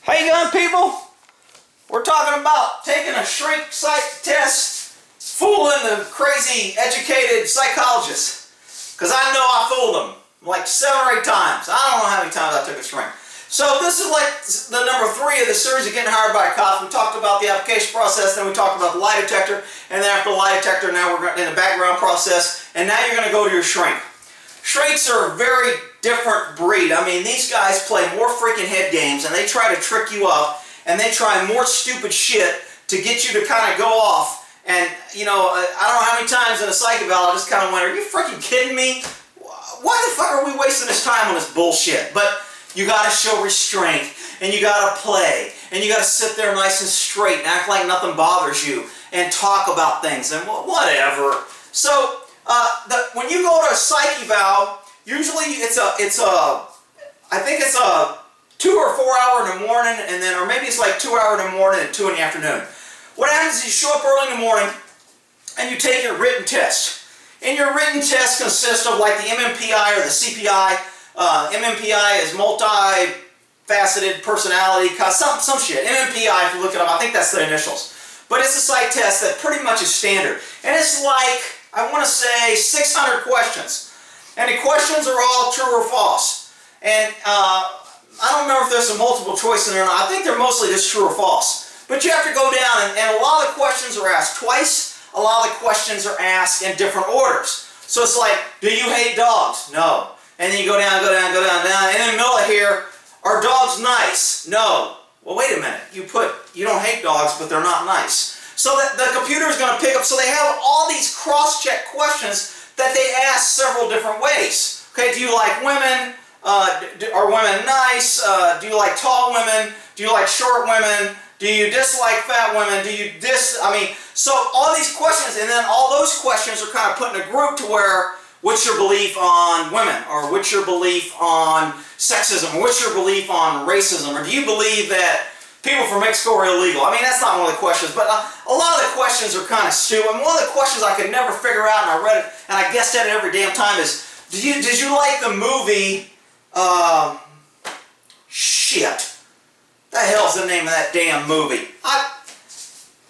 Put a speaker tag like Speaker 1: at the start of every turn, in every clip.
Speaker 1: How you going, people? We're talking about taking a shrink psych test, fooling the crazy educated psychologists. Because I know I fooled them like 7 or 8 times. I don't know how many times I took a shrink. So this is like the number 3 of the series of getting hired by a cop. We talked about the application process, then we talked about the lie detector, and then after the lie detector, now we're in the background process, and now you're going to go to your shrink. Shrinks are a very different breed. I mean, these guys play more freaking head games, and they try to trick you up, and they try more stupid shit to get you to kind of go off. And, you know, I don't know how many times in a psych eval I just kind of went, are you freaking kidding me? Why the fuck are we wasting this time on this bullshit? But you got to show restraint, and you got to play, and you got to sit there nice and straight and act like nothing bothers you, and talk about things, and whatever. So, when you go to a psych eval, usually I think it's a 2 or 4 hour in the morning, and then, or maybe it's like 2 hour in the morning and 2 in the afternoon. What happens is you show up early in the morning, and you take your written test. And your written test consists of like the MMPI or the CPI. MMPI is multi-faceted personality, some shit. MMPI, if you look it up, I think that's the initials. But it's a psych test that pretty much is standard. And it's like, I want to say 600 questions. And the questions are all true or false. And I don't remember if there's some multiple choice in there or not. I think they're mostly just true or false. But you have to go down, and a lot of the questions are asked twice. A lot of the questions are asked in different orders. So it's like, do you hate dogs? No. And then you go down, go down, go down, down. And in the middle of here, are dogs nice? No. Well, wait a minute. You don't hate dogs, but they're not nice. So that the computer is going to pick up, so they have all these cross-check questions that they ask several different ways. Okay, do you like women? Are women nice? Do you like tall women? Do you like short women? Do you dislike fat women? Do you so all these questions, and then all those questions are kind of put in a group to where, what's your belief on women? Or what's your belief on sexism? Or what's your belief on racism? Or do you believe that people from Mexico are illegal? I mean, that's not one of the questions, but a lot of the questions are kind of stupid. And one of the questions I could never figure out, and I read it, and I guessed at it every damn time, is, did you like the movie, shit. The hell's the name of that damn movie?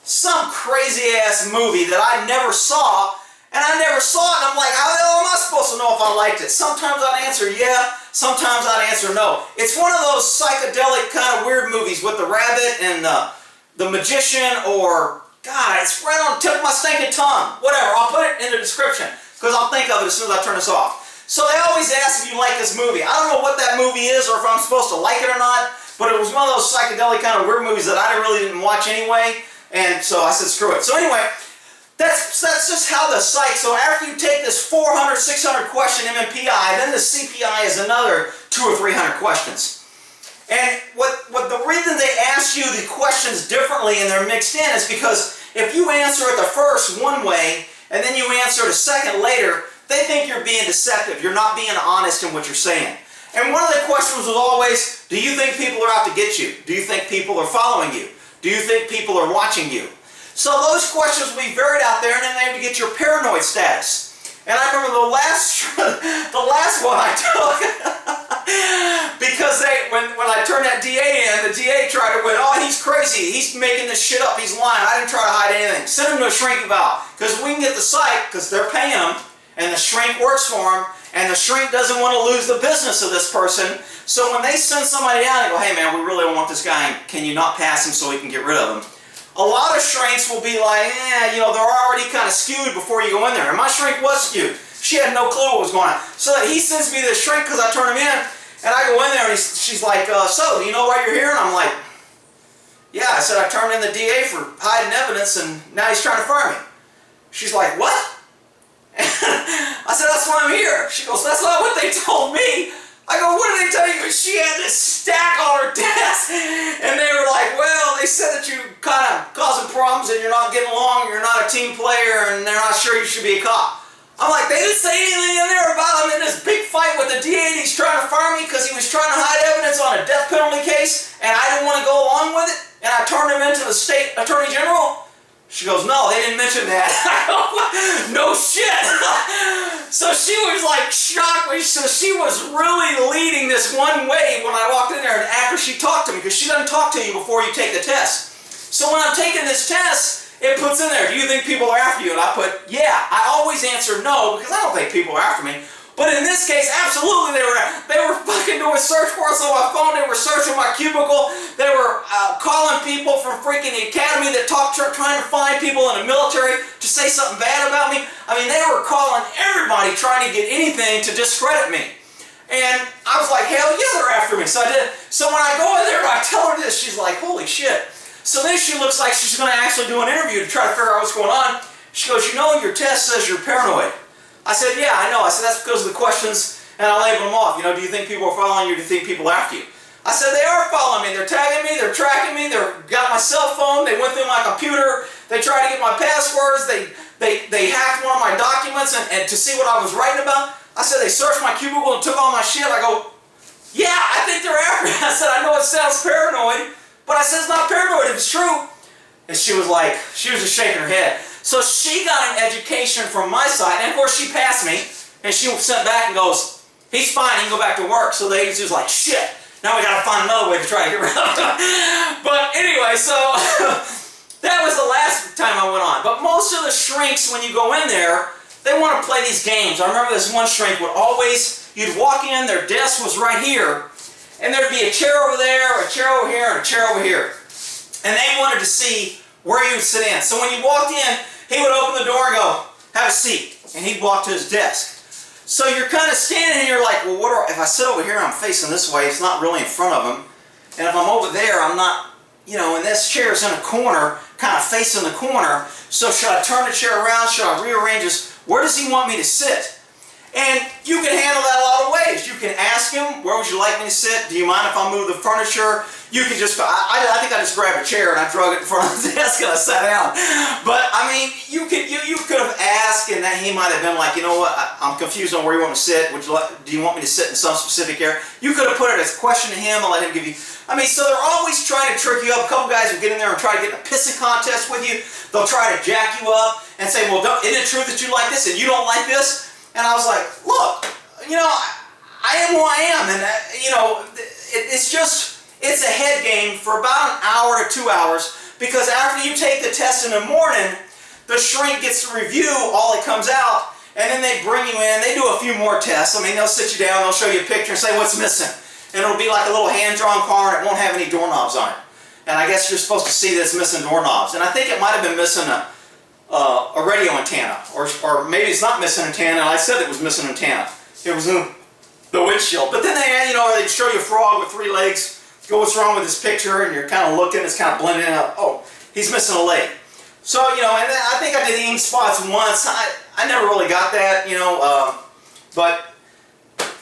Speaker 1: Some crazy ass movie that I never saw, and I never saw it, and I'm like, how the hell am I supposed to know if I liked it? Sometimes I'd answer yeah, sometimes I'd answer no. It's one of those psychedelic kind of weird movies with the rabbit and the magician, or, God, it's right on the tip of my stinking tongue. Whatever, I'll put it in the description, because I'll think of it as soon as I turn this off. So they always ask if you like this movie. I don't know what that movie is, or if I'm supposed to like it or not, but it was one of those psychedelic kind of weird movies that I really didn't watch anyway, and so I said screw it. So anyway, that's just how the psych, so after you take this 400, 600 question MMPI, then the CPI is another 200 or 300 questions. And what the reason they ask you the questions differently and they're mixed in is because if you answer it the first one way, and then you answer it a second later, they think you're being deceptive. You're not being honest in what you're saying. And one of the questions was always, do you think people are out to get you? Do you think people are following you? Do you think people are watching you? So those questions will be buried out there, and then they have to get your paranoid status. And I remember the last one I took, because when I turned that DA in, the DA tried to win, oh, he's crazy, he's making this shit up, he's lying, I didn't try to hide anything. Send him to a shrink eval, because we can get the psych, because they're paying him, and the shrink works for him, and the shrink doesn't want to lose the business of this person. So when they send somebody down, they go, hey man, we really don't want this guy, can you not pass him so we can get rid of him? A lot of shrinks will be like, you know, they're already kind of skewed before you go in there. And my shrink was skewed. She had no clue what was going on. So he sends me this shrink because I turn him in, and I go in there, and she's like, so, do you know why you're here? And I'm like, yeah, I said I turned in the DA for hiding evidence, and now he's trying to fire me. She's like, what? I said, that's why I'm here. She goes, that's not what they told me. I go, what did they tell you? And she had this stack on her desk, and they were like, well, they said that you kind of causing problems and you're not getting along, you're not a team player, and they're not sure you should be a cop. I'm like, they didn't say anything in there about him in this big fight with the DA, and he's trying to fire me because he was trying to hide evidence on a death penalty case, and I didn't want to go along with it, and I turned him into the state attorney general. She goes, no, they didn't mention that. I go, no shit. So she was like shocked. So she was really leading this one way when I walked in there and after she talked to me, because she doesn't talk to you before you take the test. So when I'm taking this test, it puts in there, do you think people are after you? And I put, yeah. I always answer no because I don't think people are after me. But in this case, absolutely they were fucking doing search for us on my phone. They were searching my cubicle. They were calling people from freaking the academy that trying to find people in the military to say something bad about me. I mean, they were calling everybody trying to get anything to discredit me. And I was like, hell yeah, they're after me. So I did. So when I go in there and I tell her this, she's like, holy shit. So then she looks like she's going to actually do an interview to try to figure out what's going on. She goes, you know, your test says you're paranoid. I said, yeah, I know. I said, that's because of the questions, and I labeled them off. You know, do you think people are following you? Do you think people are after you? I said, they are following me. They're tagging me. They're tracking me. They've got my cell phone. They went through my computer. They tried to get my passwords. They hacked one of my documents and to see what I was writing about. I said, they searched my cubicle and took all my shit. I go, yeah, I think they're after me. I said, I know it sounds paranoid, but I said, it's not paranoid if it's true. And she was just shaking her head. So she got an education from my side, and of course she passed me, and she sent back and goes, he's fine, he can go back to work. So the agency was like, shit, now we gotta find another way to try to get rid of him. But anyway, so that was the last time I went on. But most of the shrinks, when you go in there, they want to play these games. I remember this one shrink would always, you'd walk in, their desk was right here, and there'd be a chair over there, a chair over here, and a chair over here. And they wanted to see where you would sit in. So when you walked in, he would open the door and go, have a seat. And he'd walk to his desk. So you're kind of standing here like, well, if I sit over here, I'm facing this way, it's not really in front of him. And if I'm over there, I'm not, you know, and this chair's in a corner, kind of facing the corner. So should I turn the chair around? Should I rearrange this? Where does he want me to sit? And you can handle that a lot of ways. You can ask him, where would you like me to sit? Do you mind if I move the furniture? You can just, I think I just grabbed a chair and I drug it in front of the desk and I sat down. But I mean, you could have asked, and that he might have been like, you know what, I'm confused on where you want me to sit. Do you want me to sit in some specific area? You could have put it as a question to him and let him give you. I mean, so they're always trying to trick you up. A couple guys will get in there and try to get in a pissing contest with you. They'll try to jack you up and say, well, isn't it true that you like this and you don't like this? And I was like, look, you know, I am who I am, and you know, it's a head game for about an hour to 2 hours, because after you take the test in the morning, the shrink gets to review all that comes out, and then they bring you in, they do a few more tests. I mean, they'll sit you down, they'll show you a picture and say what's missing. And it'll be like a little hand-drawn car, and it won't have any doorknobs on it. And I guess you're supposed to see that it's missing doorknobs. And I think it might have been missing a radio antenna, or maybe it's not missing an antenna. I said it was missing an antenna. It was in the windshield. But then they show you a frog with 3 legs. Go, what's wrong with this picture? And you're kind of looking, it's kind of blending out. Oh, he's missing a leg. So, you know, and I think I did the ink spots once. I never really got that, you know, but,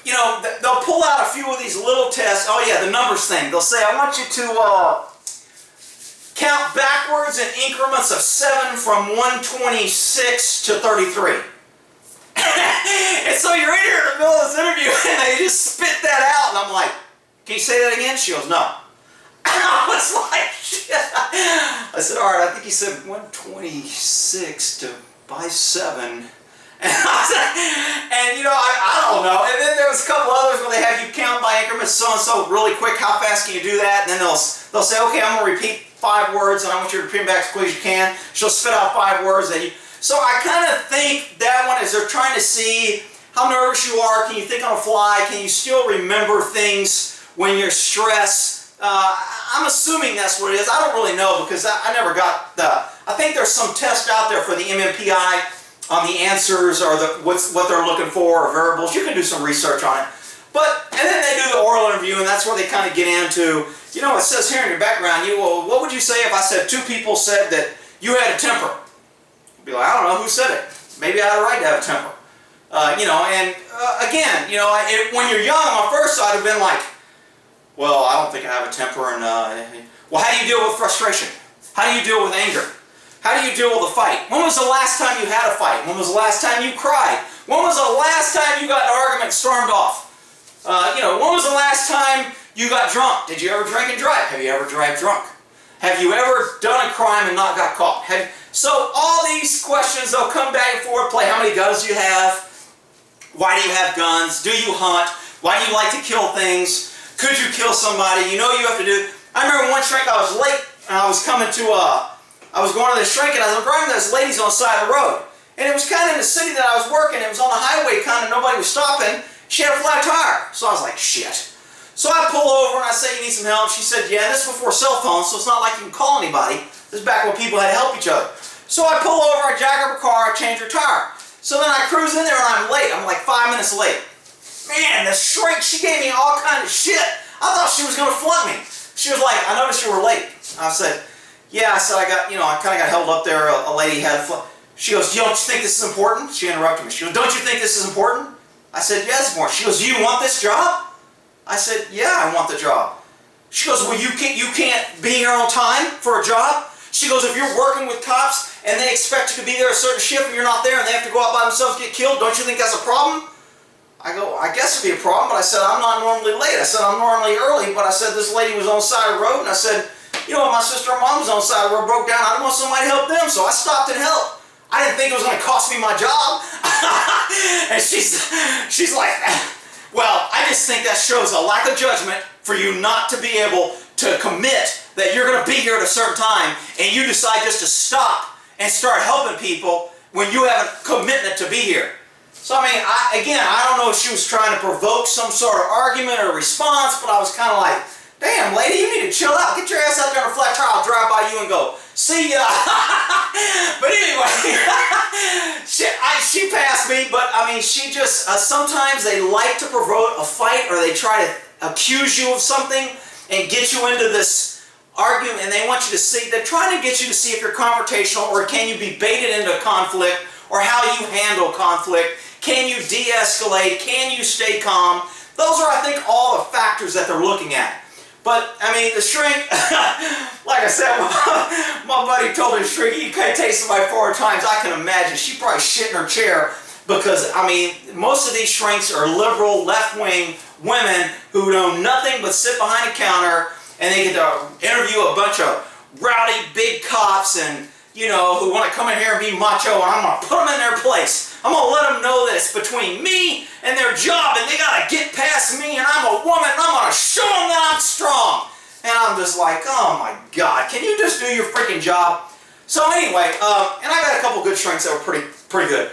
Speaker 1: you know, they'll pull out a few of these little tests. Oh yeah, the numbers thing. They'll say, I want you to count backwards in increments of 7 from 126 to 33. And so you're in here in the middle of this interview and they just spit that out, and I'm like, can you say that again? She goes, no. I was like, shit. I said, all right, I think he said 126 by 7. And you know, I don't know. And then there was a couple others where they have you count by increments so-and-so really quick. How fast can you do that? And then they'll say, okay, I'm going to repeat 5 words, and I want you to repeat them back as quick as you can. She'll spit out 5 words. So I kind of think that one is they're trying to see how nervous you are. Can you think on the fly? Can you still remember things when you're stressed? I'm assuming that's what it is. I don't really know, because I never got I think there's some test out there for the MMPI on the answers or what they're looking for, or variables. You can do some research on it. And then they do the oral interview, and that's where they kind of get into, you know, it says here in your background, well, what would you say if I said 2 people said that you had a temper? You'd be like, I don't know, who said it? Maybe I had a right to have a temper. You know, and again, you know, when you're young, my first thought would have been like, well, I don't think I have a temper, and well, how do you deal with frustration? How do you deal with anger? How do you deal with a fight? When was the last time you had a fight? When was the last time you cried? When was the last time you got in an argument and stormed off? You know, when was the last time you got drunk? Did you ever drink and drive? Have you ever drive drunk? Have you ever done a crime and not got caught? So all these questions, they'll come back and forth, play how many guns do you have? Why do you have guns? Do you hunt? Why do you like to kill things? Could you kill somebody? You know you have to do. I remember one shrink, I was late, and I was coming to, I was going to the shrink, and I was driving those ladies on the side of the road. And it was kind of in the city that I was working, it was on the highway, kind of nobody was stopping. She had a flat tire. So I was like, shit. So I pull over and I say, you need some help? She said, yeah, this is before cell phones, so it's not like you can call anybody. This is back when people had to help each other. So I pull over, I jack up her car, I change her tire. So then I cruise in there and I'm late. I'm like 5 minutes late. Man, the shrink, she gave me all kind of shit. I thought she was going to flunk me. She was like, I noticed you were late. I said, yeah, I said, I kind of got held up there. A lady had a flunk. She goes, don't you think this is important? She interrupted me. She goes, don't you think this is important? I said, yes, it's important. She goes, you want this job? I said, yeah, I want the job. She goes, well, you can't be here on time for a job? She goes, if you're working with cops and they expect you to be there a certain shift and you're not there and they have to go out by themselves and get killed, don't you think that's a problem? I go, I guess it'd be a problem, but I said, I'm not normally late. I said, I'm normally early, but I said, this lady was on the side of the road, and I said, you know, my sister and mom was on the side of the road, broke down, I didn't want somebody to help them, so I stopped and helped. I didn't think it was going to cost me my job. And she's like, well, I just think that shows a lack of judgment for you not to be able to commit that you're going to be here at a certain time and you decide just to stop and start helping people when you have a commitment to be here. So, I mean, I don't know if she was trying to provoke some sort of argument or response, but I was kind of like, damn, lady, you need to chill out. Get your ass out there on a flat tire. I'll drive by you and go, see ya. But anyway, she passed me, but I mean, she just, sometimes they like to provoke a fight or they try to accuse you of something and get you into this argument, and they want you to see, they're trying to get you to see if you're confrontational or can you be baited into conflict or how you handle conflict. Can you de-escalate? Can you stay calm? Those are, I think, all the factors that they're looking at. But, I mean, the shrink, like I said, my buddy told the shrink, you can't take somebody 4 times. I can imagine. She probably shit in her chair because, I mean, most of these shrinks are liberal, left-wing women who know nothing but sit behind a counter and they get to interview a bunch of rowdy, big cops and, you know, who want to come in here and be macho, and I'm going to put them in their place. I'm going to let them know that it's between me and their job, and they got to get past me, and I'm a woman, and I'm going to show them that I'm strong. And I'm just like, oh my God, can you just do your freaking job? So anyway, and I got a couple good shrinks that were pretty good.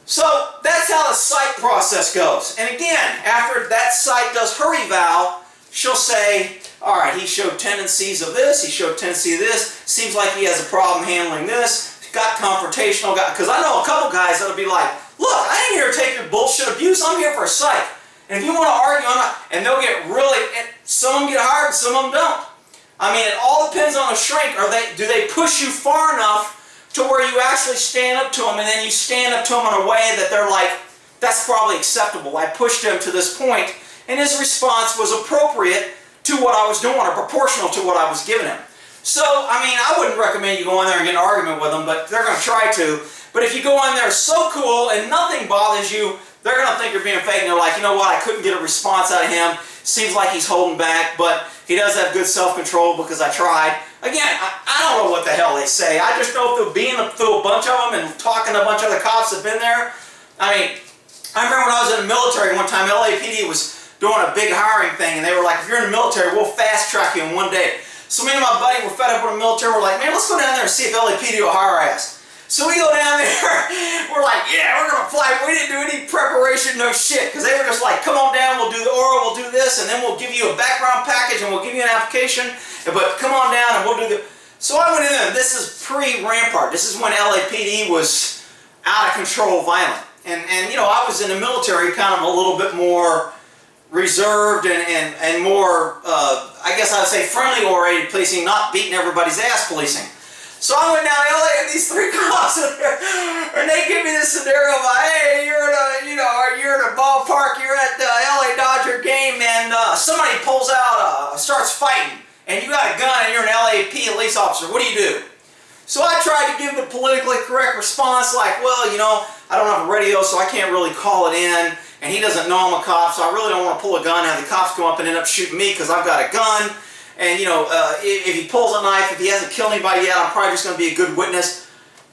Speaker 1: So that's how the psych process goes. And again, after that psych does her eval, she'll say, all right, he showed tendencies of this, he showed tendency of this, seems like he has a problem handling this, got confrontational, because I know a couple guys that'll be like, look, I ain't here to take your bullshit abuse, I'm here for a psych. And if you want to argue, I'm not, and they'll get really, some of them get hired, some of them don't. I mean, it all depends on a shrink. Do they push you far enough to where you actually stand up to them, and then you stand up to them in a way that they're like, that's probably acceptable. I pushed him to this point, and his response was appropriate to what I was doing, or proportional to what I was giving him. So, I mean, I wouldn't recommend you go in there and get an argument with them, but they're going to try to. But if you go in there so cool and nothing bothers you, they're going to think you're being fake, and they're like, you know what, I couldn't get a response out of him. Seems like he's holding back, but he does have good self-control because I tried. Again, I don't know what the hell they say. I just know through being through a bunch of them and talking to a bunch of other cops that have been there. I mean, I remember when I was in the military one time, LAPD was doing a big hiring thing, and they were like, if you're in the military, we'll fast track you in 1 day. So me and my buddy were fed up with the military. We're like, man, let's go down there and see if LAPD will hire our ass. So we go down there, we're like, yeah, we're going to fly. We didn't do any preparation, no shit, because they were just like, come on down, we'll do the oral, we'll do this, and then we'll give you a background package, and we'll give you an application, but come on down and we'll do the... So I went in there, and this is pre-Rampart. This is when LAPD was out of control violent. And you know, I was in the military kind of a little bit more reserved and more, I guess I would say friendly-oriented policing, not beating everybody's ass policing. So I went down to LA and these 3 cops in there, and they give me this scenario of, hey, you're in a ballpark, you're at the LA Dodger game, and somebody pulls out, starts fighting, and you got a gun and you're an LAP police officer. What do you do? So I tried to give the politically correct response, like, well, you know, I don't have a radio, so I can't really call it in, and he doesn't know I'm a cop, so I really don't want to pull a gun and have the cops come up and end up shooting me because I've got a gun. and you know, if he pulls a knife, if he hasn't killed anybody yet, I'm probably just going to be a good witness.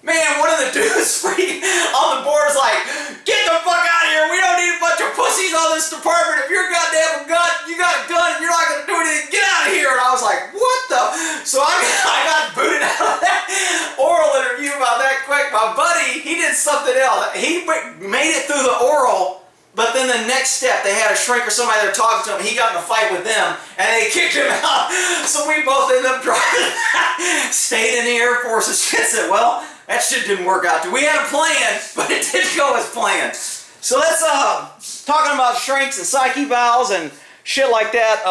Speaker 1: Man, one of the dudes freaking on the board is like, get the fuck out of here. We don't need a bunch of pussies on this department. If you're goddamn gun, you got a gun and you're not going to do anything, get out of here. And I was like, what the? So I got booted out of that oral interview about that quick. My buddy, he did something else. He made it through the oral, but then the next step, they had a shrink or somebody there talking to him. He got in a fight with them, and they kicked him out. So we both ended up driving back, stayed in the Air Force, and shit said, well, that shit didn't work out. We had a plan, but it didn't go as planned. So that's talking about shrinks and psych evals and shit like that.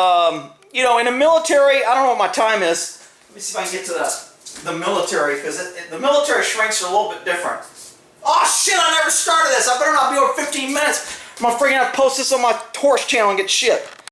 Speaker 1: You know, in the military, I don't know what my time is. Let me see if I can get to the military, because the military shrinks are a little bit different. Oh shit, I never started this. I better not be over 15 minutes. I'm gonna freaking have to post this on my horse channel and get shit.